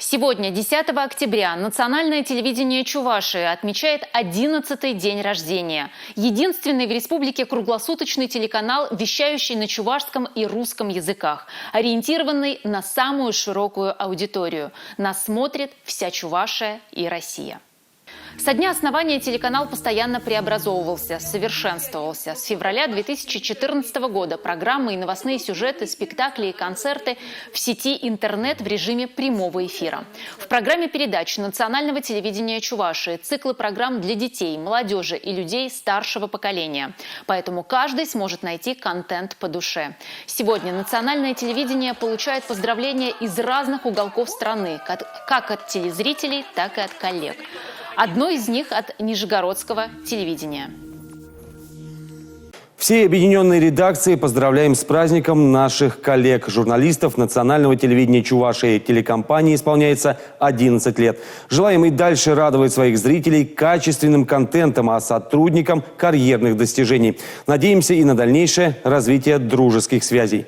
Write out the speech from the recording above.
Сегодня, 10 октября, национальное телевидение Чувашии отмечает 11-й день рождения. Единственный в республике круглосуточный телеканал, вещающий на чувашском и русском языках, ориентированный на самую широкую аудиторию. Нас смотрит вся Чувашия и Россия. Со дня основания телеканал постоянно преобразовывался, совершенствовался. С февраля 2014 года программы и новостные сюжеты, спектакли и концерты в сети интернет в режиме прямого эфира. В программе передач национального телевидения Чувашии циклы программ для детей, молодежи и людей старшего поколения. Поэтому каждый сможет найти контент по душе. Сегодня национальное телевидение получает поздравления из разных уголков страны, как от телезрителей, так и от коллег. Одно из них от Нижегородского телевидения. Всей объединенной редакции поздравляем с праздником наших коллег, журналистов национального телевидения Чувашии. Телекомпании исполняется 11 лет. Желаем и дальше радовать своих зрителей качественным контентом, а сотрудникам карьерных достижений. Надеемся и на дальнейшее развитие дружеских связей.